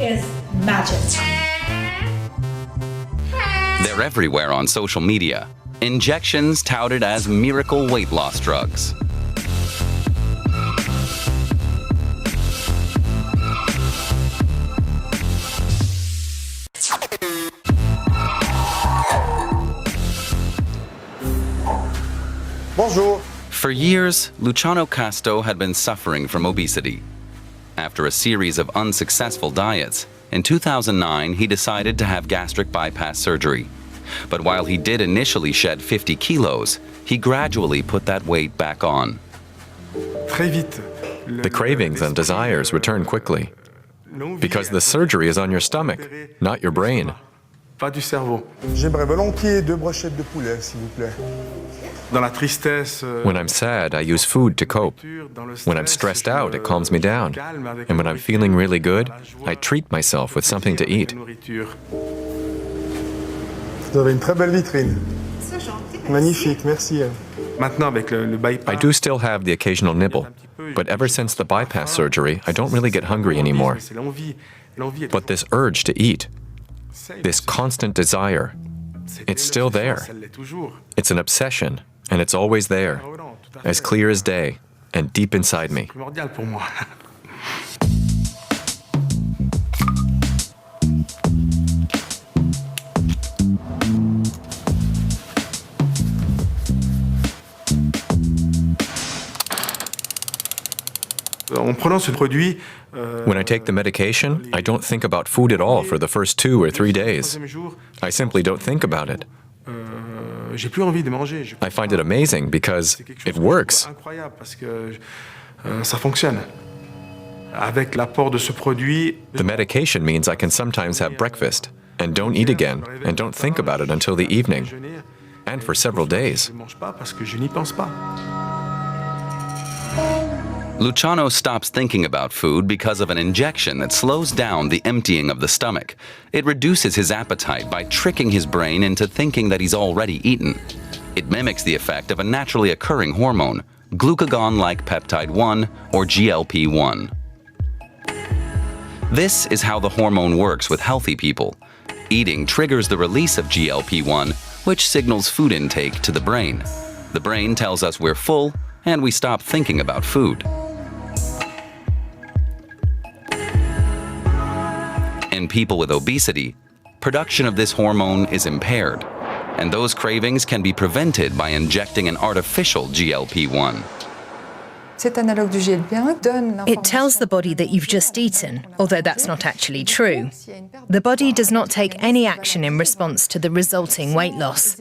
is magic. They're everywhere on social media. Injections touted as miracle weight loss drugs. Bonjour. For years, Luciano Casto had been suffering from obesity. After a series of unsuccessful diets, in 2009 he decided to have gastric bypass surgery. But while he did initially shed 50 kilos, he gradually put that weight back on. The cravings and desires return quickly because the surgery is on your stomach, not your brain. J'aimerais volontiers 2 brochettes de poulet, s'il vous plaît. When I'm sad, I use food to cope. When I'm stressed out, it calms me down. And when I'm feeling really good, I treat myself with something to eat. Vous avez une très belle vitrine. Magnifique, merci. I do still have the occasional nibble, but ever since the bypass surgery, I don't really get hungry anymore. But this urge to eat, this constant desire, it's still there. It's an obsession, and it's always there, as clear as day, and deep inside me. When I take the medication, I don't think about food at all for the first 2 or 3 days. I simply don't think about it. I find it amazing because it works. The medication means I can sometimes have breakfast and don't eat again and don't think about it until the evening, and for several days. Luciano stops thinking about food because of an injection that slows down the emptying of the stomach. It reduces his appetite by tricking his brain into thinking that he's already eaten. It mimics the effect of a naturally occurring hormone, glucagon-like peptide 1, or GLP-1. This is how the hormone works with healthy people. Eating triggers the release of GLP-1, which signals food intake to the brain. The brain tells us we're full, and we stop thinking about food. In people with obesity, production of this hormone is impaired, and those cravings can be prevented by injecting an artificial GLP-1. It tells the body that you've just eaten, although that's not actually true. The body does not take any action in response to the resulting weight loss.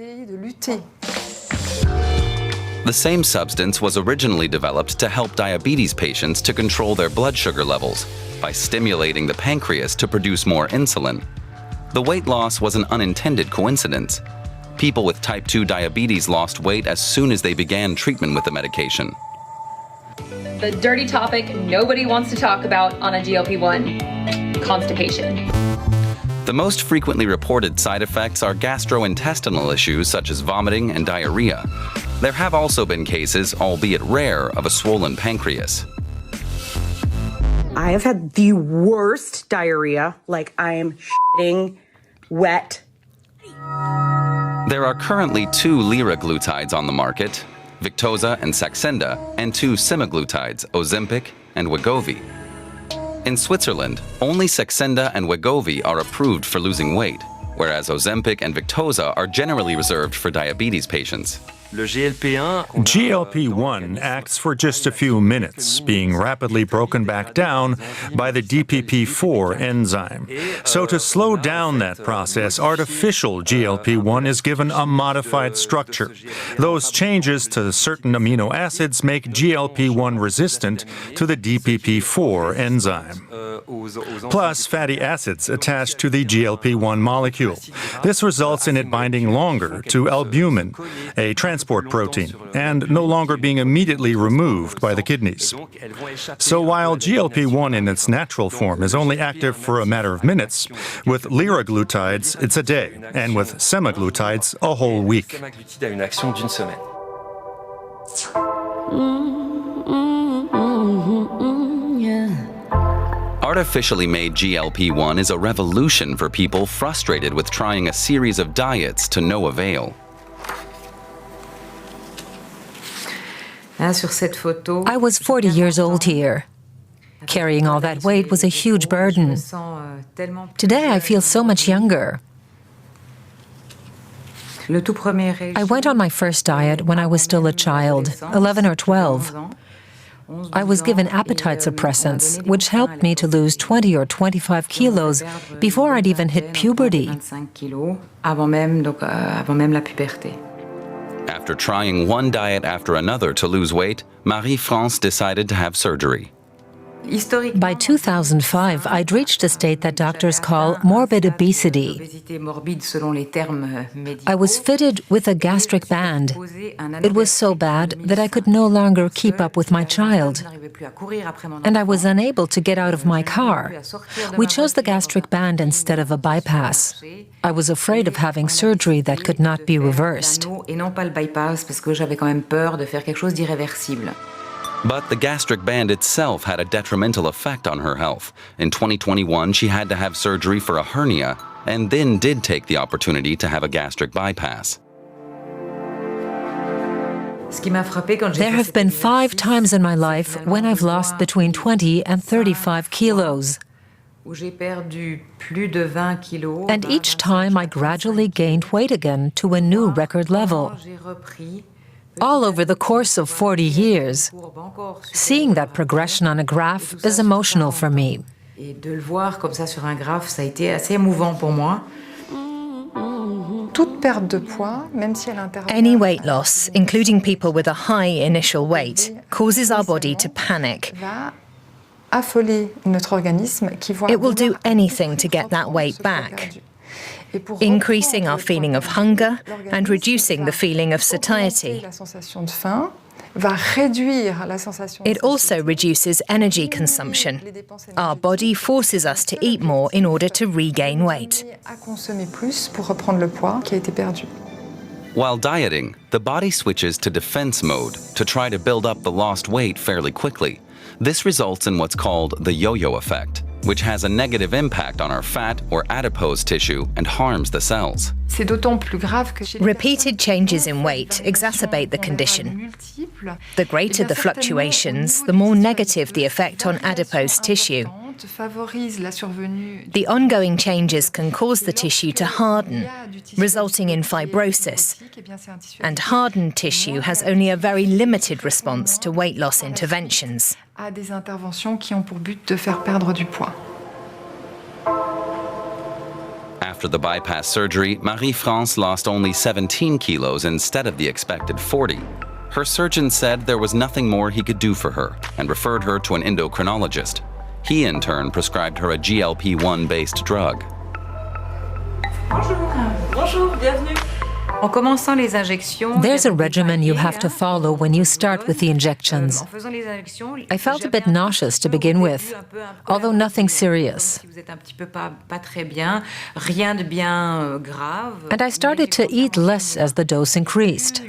The same substance was originally developed to help diabetes patients to control their blood sugar levels by stimulating the pancreas to produce more insulin. The weight loss was an unintended coincidence. People with type 2 diabetes lost weight as soon as they began treatment with the medication. The dirty topic nobody wants to talk about on a GLP-1, constipation. The most frequently reported side effects are gastrointestinal issues such as vomiting and diarrhea. There have also been cases, albeit rare, of a swollen pancreas. I have had the worst diarrhea, like I am shitting wet. There are currently 2 liraglutides on the market, Victoza and Saxenda, and 2 semaglutides, Ozempic and Wegovy. In Switzerland, only Saxenda and Wegovy are approved for losing weight, whereas Ozempic and Victoza are generally reserved for diabetes patients. GLP-1 acts for just a few minutes, being rapidly broken back down by the DPP-4 enzyme. So to slow down that process, artificial GLP-1 is given a modified structure. Those changes to certain amino acids make GLP-1 resistant to the DPP-4 enzyme. Plus fatty acids attached to the GLP-1 molecule. This results in it binding longer to albumin, a transport protein, and no longer being immediately removed by the kidneys. So while GLP-1 in its natural form is only active for a matter of minutes, with liraglutides it's a day, and with semaglutides a whole week. Artificially made GLP-1 is a revolution for people frustrated with trying a series of diets to no avail. I was 40 years old here. Carrying all that weight was a huge burden. Today I feel so much younger. I went on my first diet when I was still a child, 11 or 12. I was given appetite suppressants, which helped me to lose 20 or 25 kilos before I'd even hit puberty. After trying one diet after another to lose weight, Marie-France decided to have surgery. By 2005, I'd reached a state that doctors call morbid obesity. I was fitted with a gastric band. It was so bad that I could no longer keep up with my child, and I was unable to get out of my car. We chose the gastric band instead of a bypass. I was afraid of having surgery that could not be reversed. But the gastric band itself had a detrimental effect on her health. In 2021, she had to have surgery for a hernia and then did take the opportunity to have a gastric bypass. There have been 5 times in my life when I've lost between 20 and 35 kilos. And each time I gradually gained weight again to a new record level. All over the course of 40 years. Seeing that progression on a graph is emotional for me. Any weight loss, including people with a high initial weight, causes our body to panic. It will do anything to get that weight back, increasing our feeling of hunger and reducing the feeling of satiety. It also reduces energy consumption. Our body forces us to eat more in order to regain weight. While dieting, the body switches to defense mode to try to build up the lost weight fairly quickly. This results in what's called the yo-yo effect, which has a negative impact on our fat or adipose tissue and harms the cells. Repeated changes in weight exacerbate the condition. The greater the fluctuations, the more negative the effect on adipose tissue. The ongoing changes can cause the tissue to harden, resulting in fibrosis. And hardened tissue has only a very limited response to weight loss interventions. After the bypass surgery, Marie-France lost only 17 kilos instead of the expected 40. Her surgeon said there was nothing more he could do for her and referred her to an endocrinologist. He, in turn, prescribed her a GLP-1-based drug. There's a regimen you have to follow when you start with the injections. I felt a bit nauseous to begin with, although nothing serious. And I started to eat less as the dose increased.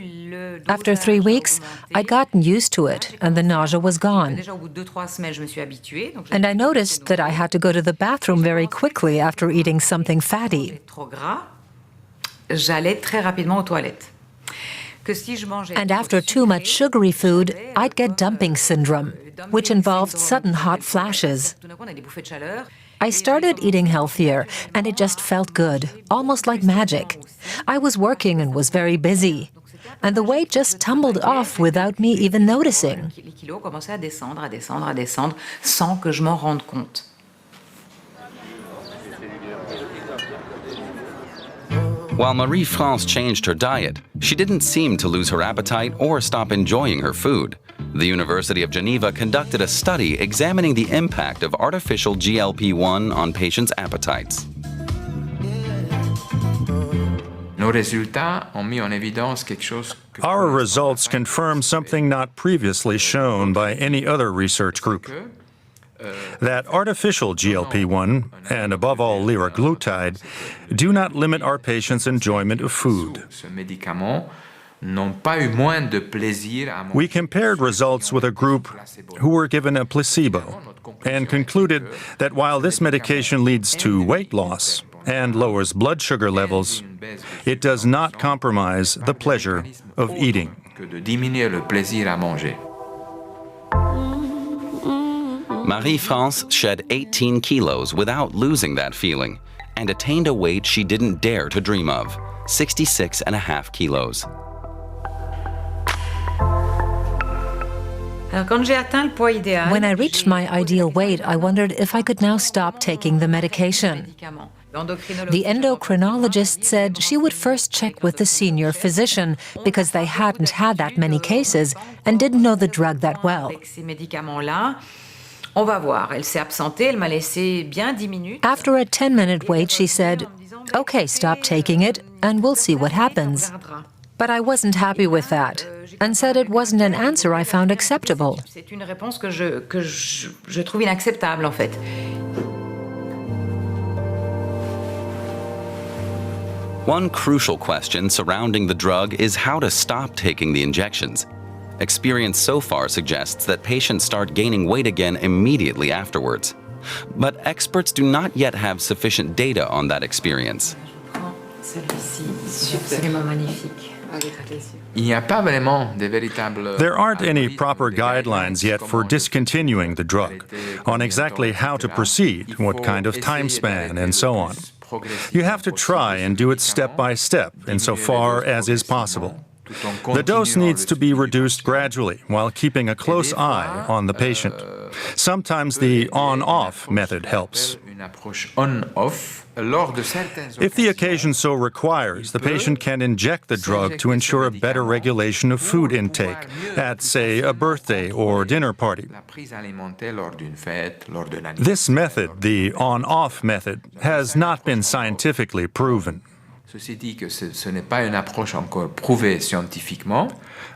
After 3 weeks, I'd gotten used to it, and the nausea was gone. And I noticed that I had to go to the bathroom very quickly after eating something fatty. And after too much sugary food, I'd get dumping syndrome, which involved sudden hot flashes. I started eating healthier, and it just felt good, almost like magic. I was working and was very busy. And the weight just tumbled off without me even noticing. While Marie-France changed her diet, she didn't seem to lose her appetite or stop enjoying her food. The University of Geneva conducted a study examining the impact of artificial GLP-1 on patients' appetites. Our results confirm something not previously shown by any other research group. That artificial GLP-1, and above all liraglutide, do not limit our patients' enjoyment of food. We compared results with a group who were given a placebo. and concluded that while this medication leads to weight loss and lowers blood sugar levels, it does not compromise the pleasure of eating. Marie-France shed 18 kilos without losing that feeling and attained a weight she didn't dare to dream of, 66.5 kilos. When I reached my ideal weight, I wondered if I could now stop taking the medication. The endocrinologist said she would first check with the senior physician because they hadn't had that many cases and didn't know the drug that well. After a 10-minute wait, she said, "Okay, stop taking it, and we'll see what happens." But I wasn't happy with that, and said it wasn't an answer I found acceptable. One crucial question surrounding the drug is how to stop taking the injections. Experience so far suggests that patients start gaining weight again immediately afterwards. But experts do not yet have sufficient data on that experience. There aren't any proper guidelines yet for discontinuing the drug, on exactly how to proceed, what kind of time span, and so on. You have to try and do it step by step, insofar as is possible. The dose needs to be reduced gradually while keeping a close eye on the patient. Sometimes the on-off method helps. If the occasion so requires, the patient can inject the drug to ensure a better regulation of food intake at, say, a birthday or dinner party. This method, the on-off method, has not been scientifically proven.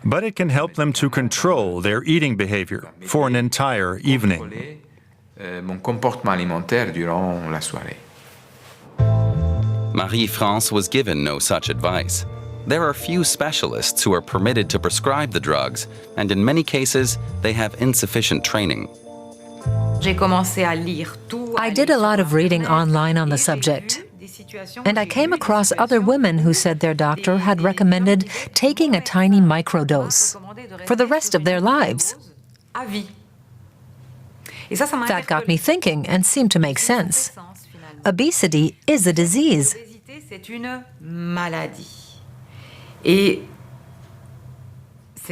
But it can help them to control their eating behavior for an entire evening. Marie-France was given no such advice. There are few specialists who are permitted to prescribe the drugs, and in many cases, they have insufficient training. I did a lot of reading online on the subject, and I came across other women who said their doctor had recommended taking a tiny microdose for the rest of their lives. That got me thinking and seemed to make sense. Obesity is a disease.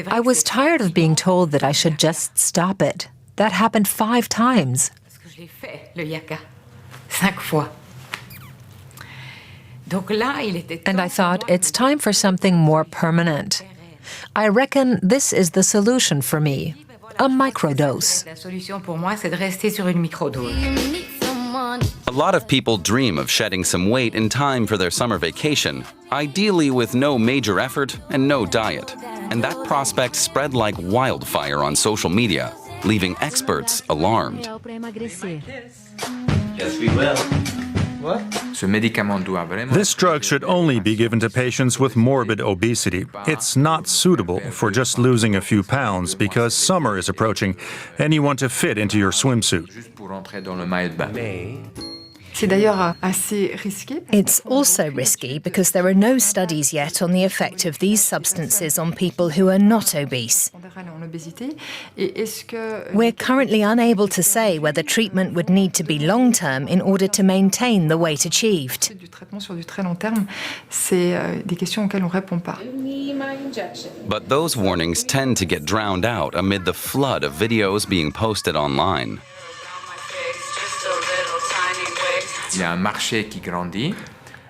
I was tired of being told that I should just stop it. That happened 5 times. And I thought, it's time for something more permanent. I reckon this is the solution for me, a microdose. A lot of people dream of shedding some weight in time for their summer vacation, ideally with no major effort and no diet. And that prospect spread like wildfire on social media, leaving experts alarmed. Yes, we will. This drug should only be given to patients with morbid obesity. It's not suitable for just losing a few pounds because summer is approaching and you want to fit into your swimsuit. It's also risky because there are no studies yet on the effect of these substances on people who are not obese. We're currently unable to say whether treatment would need to be long-term in order to maintain the weight achieved. But those warnings tend to get drowned out amid the flood of videos being posted online.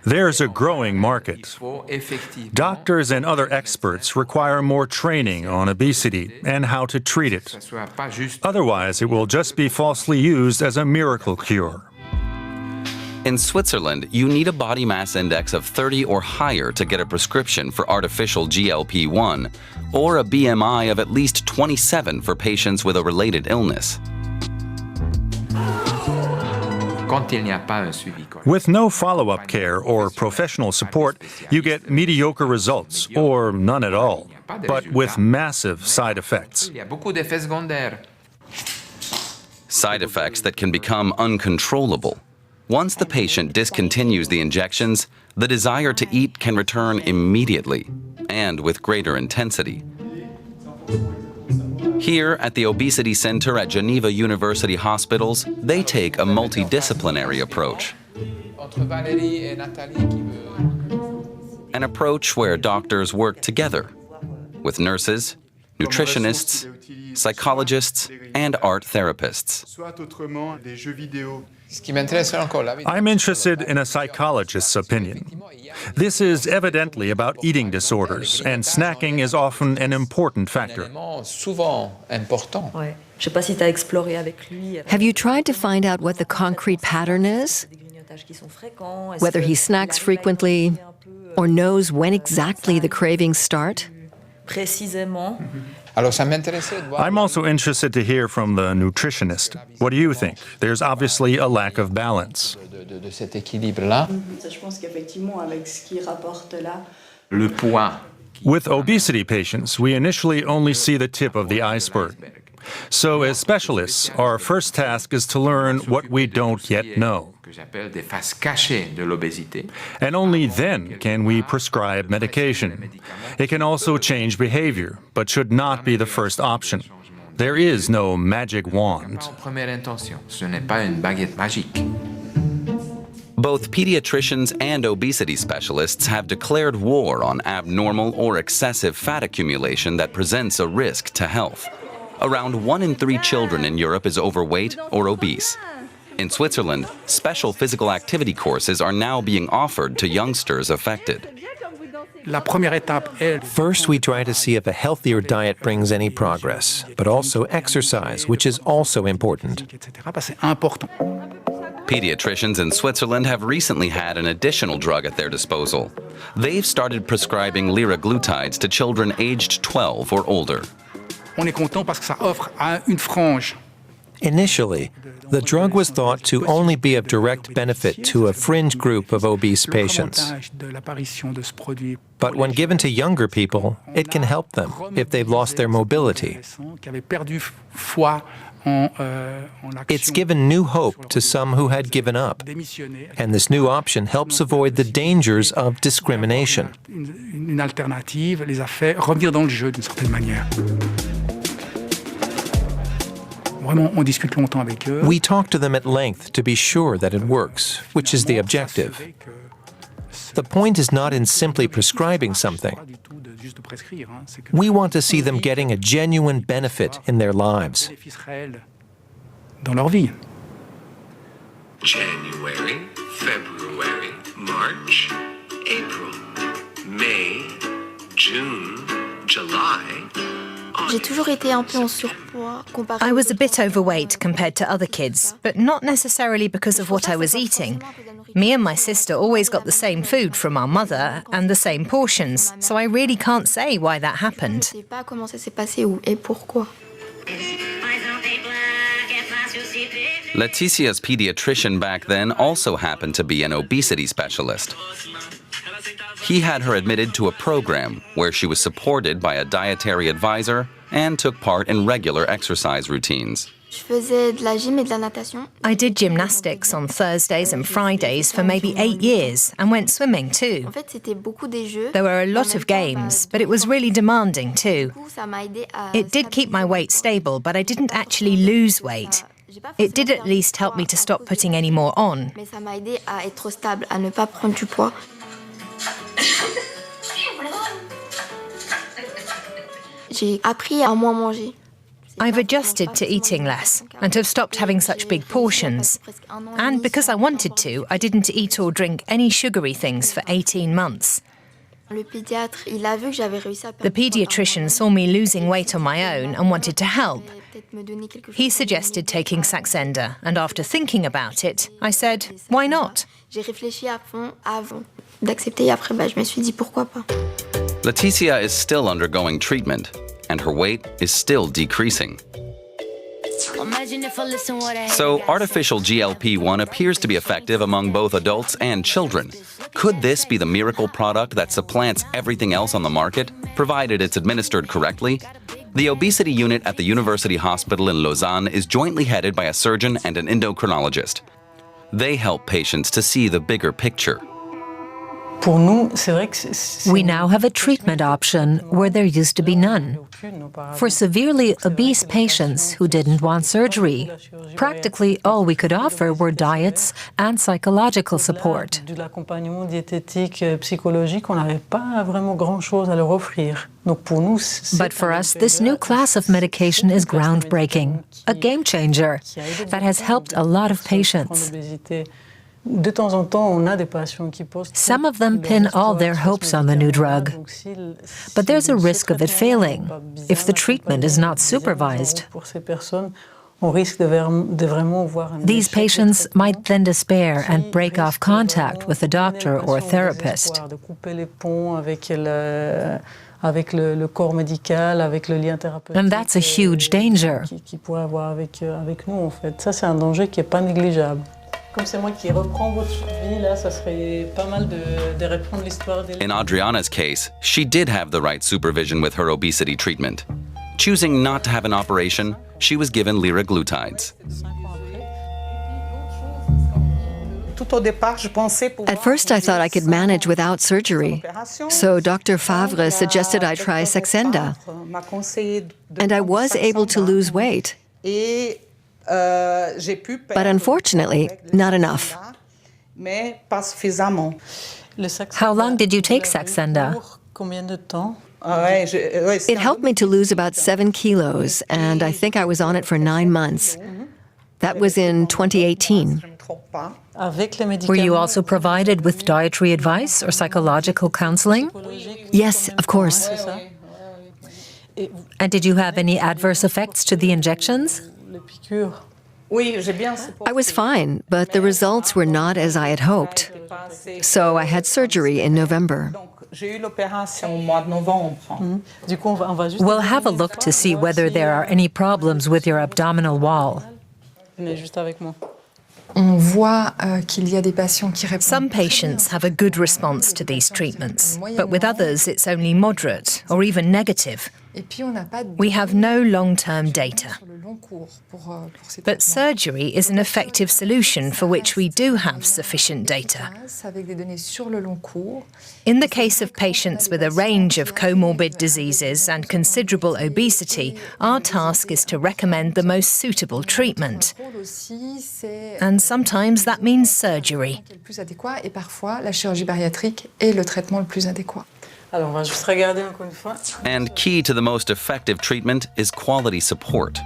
There's a growing market. Doctors and other experts require more training on obesity and how to treat it. Otherwise, it will just be falsely used as a miracle cure. In Switzerland, you need a body mass index of 30 or higher to get a prescription for artificial GLP-1, or a BMI of at least 27 for patients with a related illness. With no follow-up care or professional support, you get mediocre results, or none at all, but with massive side effects. side effects that can become uncontrollable. Once the patient discontinues the injections, the desire to eat can return immediately and with greater intensity. Here at the Obesity Center at Geneva University Hospitals, they take a multidisciplinary approach. An approach where doctors work together with nurses, nutritionists, psychologists, and art therapists. I'm interested in a psychologist's opinion. This is evidently about eating disorders, and snacking is often an important factor. Have you tried to find out what the concrete pattern is? Whether he snacks frequently or knows when exactly the cravings start? I'm also interested to hear from the nutritionist. What do you think? There's obviously a lack of balance. With obesity patients, we initially only see the tip of the iceberg. So as specialists, our first task is to learn what we don't yet know. And only then can we prescribe medication. It can also change behavior, but should not be the first option. There is no magic wand. Both pediatricians and obesity specialists have declared war on abnormal or excessive fat accumulation that presents a risk to health. Around 1 in 3 children in Europe is overweight or obese. In Switzerland, special physical activity courses are now being offered to youngsters affected. First, we try to see if a healthier diet brings any progress, but also exercise, which is also important. Pediatricians in Switzerland have recently had an additional drug at their disposal. They've started prescribing liraglutides to children aged 12 or older. Initially, the drug was thought to only be of direct benefit to a fringe group of obese patients. But when given to younger people, it can help them if they've lost their mobility. It's given new hope to some who had given up, and this new option helps avoid the dangers of discrimination. We talk to them at length to be sure that it works, which is the objective. The point is not in simply prescribing something. We want to see them getting a genuine benefit in their lives. January, February, March, April, May, June, July. I was a bit overweight compared to other kids, but not necessarily because of what I was eating. Me and my sister always got the same food from our mother and the same portions, so I really can't say why that happened. Leticia's pediatrician back then also happened to be an obesity specialist. He had her admitted to a program where she was supported by a dietary advisor and took part in regular exercise routines. I did gymnastics on Thursdays and Fridays for maybe 8 years and went swimming too. There were a lot of games, but it was really demanding too. It did keep my weight stable, but I didn't actually lose weight. It did at least help me to stop putting any more on. I've adjusted to eating less and have stopped having such big portions. And because I wanted to, I didn't eat or drink any sugary things for 18 months. The pediatrician saw me losing weight on my own and wanted to help. He suggested taking Saxenda, and after thinking about it, I said, why not? Leticia is still undergoing treatment, and her weight is still decreasing. So artificial GLP-1 appears to be effective among both adults and children. Could this be the miracle product that supplants everything else on the market, provided it's administered correctly? The obesity unit at the University Hospital in Lausanne is jointly headed by a surgeon and an endocrinologist. They help patients to see the bigger picture. We now have a treatment option where there used to be none. For severely obese patients who didn't want surgery, practically all we could offer were diets and psychological support. But for us, this new class of medication is groundbreaking, a game changer that has helped a lot of patients. Some of them pin all their hopes on the new drug. But there's a risk of it failing if the treatment is not supervised. These patients might then despair and break off contact with a doctor or a therapist. And that's a huge danger. In Adriana's case, she did have the right supervision with her obesity treatment. Choosing not to have an operation, she was given liraglutides. At first, I thought I could manage without surgery. So Dr. Favre suggested I try Saxenda. And I was able to lose weight. But unfortunately, not enough. How long did you take Saxenda? It helped me to lose about 7 kilos, and I think I was on it for 9 months. That was in 2018. Were you also provided with dietary advice or psychological counseling? Yes, of course. And did you have any adverse effects to the injections? I was fine, but the results were not as I had hoped. So I had surgery in November. We'll have a look to see whether there are any problems with your abdominal wall. Some patients have a good response to these treatments, but with others it's only moderate or even negative. We have no long-term data. But surgery is an effective solution for which we do have sufficient data. In the case of patients with a range of comorbid diseases and considerable obesity, our task is to recommend the most suitable treatment. And sometimes that means surgery. And key to the most effective treatment is quality support.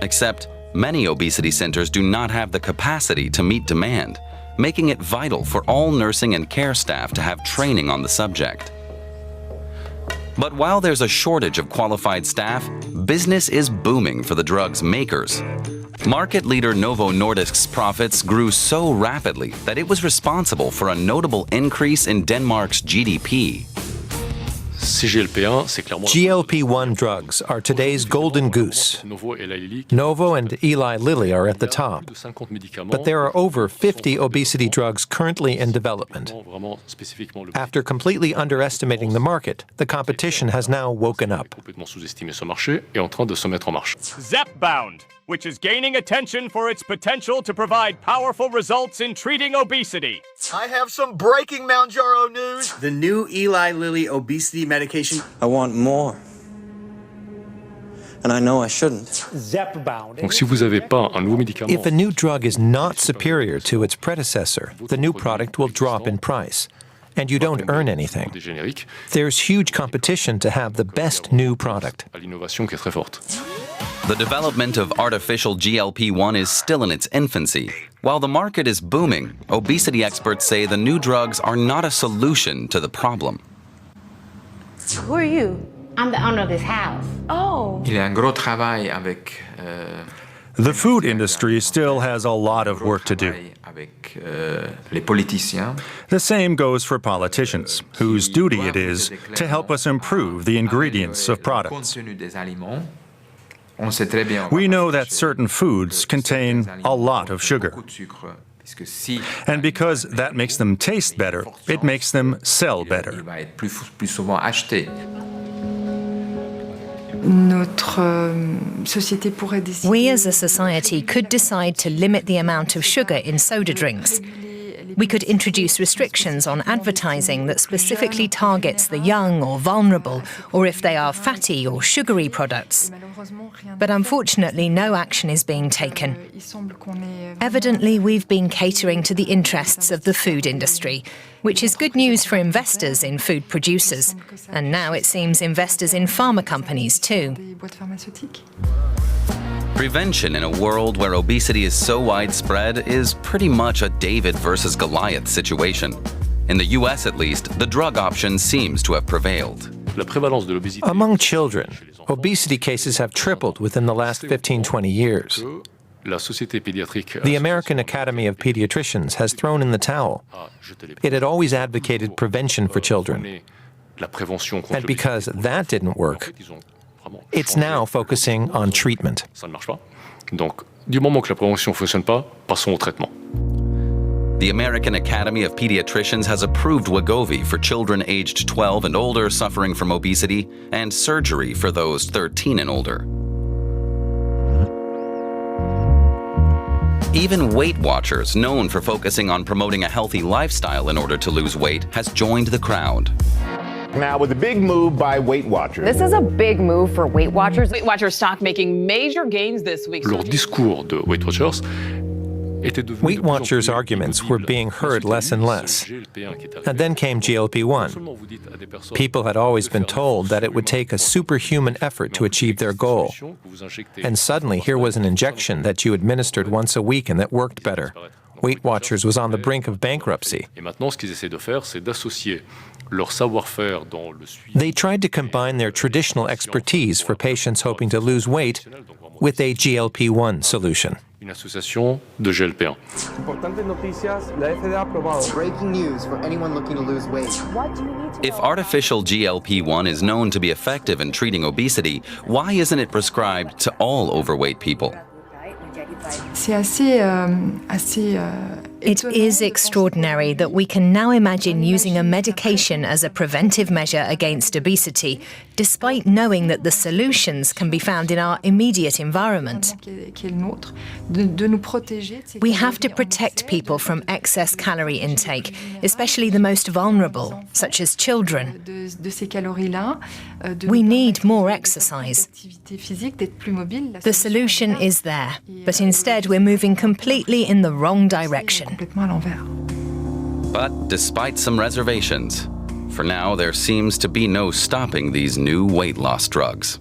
Except, many obesity centers do not have the capacity to meet demand, making it vital for all nursing and care staff to have training on the subject. But while there's a shortage of qualified staff, business is booming for the drug's makers. Market leader Novo Nordisk's profits grew so rapidly that it was responsible for a notable increase in Denmark's GDP. GLP-1 drugs are today's golden goose. Novo and Eli Lilly are at the top, but there are over 50 obesity drugs currently in development. After completely underestimating the market, the competition has now woken up. Zepbound, which is gaining attention for its potential to provide powerful results in treating obesity. I have some breaking Mounjaro news. The new Eli Lilly obesity medication. I want more. And I know I shouldn't. Donc, si vous avez pas un nouveau médicament, if a new drug is not superior to its predecessor, the new product will drop in price, and you don't earn anything. There's huge competition to have the best new product. The development of artificial GLP-1 is still in its infancy. While the market is booming, obesity experts say the new drugs are not a solution to the problem. Who are you? I'm the owner of this house. Oh. The food industry still has a lot of work to do. The same goes for politicians, whose duty it is to help us improve the ingredients of products. We know that certain foods contain a lot of sugar. And because that makes them taste better, it makes them sell better. We as a society could decide to limit the amount of sugar in soda drinks. We could introduce restrictions on advertising that specifically targets the young or vulnerable, or if they are fatty or sugary products. But unfortunately, no action is being taken. Evidently, we've been catering to the interests of the food industry, which is good news for investors in food producers, and now it seems investors in pharma companies too. Prevention in a world where obesity is so widespread is pretty much a David versus Goliath situation. In the US, at least, the drug option seems to have prevailed. Among children, obesity cases have tripled within the last 15-20 years. The American Academy of Pediatricians has thrown in the towel. It had always advocated prevention for children. And because that didn't work, it's now focusing on treatment. The American Academy of Pediatricians has approved Wegovy for children aged 12 and older suffering from obesity and surgery for those 13 and older. Even Weight Watchers, known for focusing on promoting a healthy lifestyle in order to lose weight, has joined the crowd. Now, with a big move by Weight Watchers. This is a big move for Weight Watchers. Weight Watchers stock making major gains this week. Weight Watchers' arguments were being heard less and less. And then came GLP-1. People had always been told that it would take a superhuman effort to achieve their goal. And suddenly, here was an injection that you administered once a week and that worked better. Weight Watchers was on the brink of bankruptcy. They tried to combine their traditional expertise for patients hoping to lose weight with a GLP-1 solution. Breaking news for anyone looking to lose weight. If artificial GLP-1 is known to be effective in treating obesity, why isn't it prescribed to all overweight people? It is extraordinary that we can now imagine using a medication as a preventive measure against obesity, despite knowing that the solutions can be found in our immediate environment. We have to protect people from excess calorie intake, especially the most vulnerable, such as children. We need more exercise. The solution is there, but instead we're moving completely in the wrong direction. But despite some reservations, for now there seems to be no stopping these new weight loss drugs.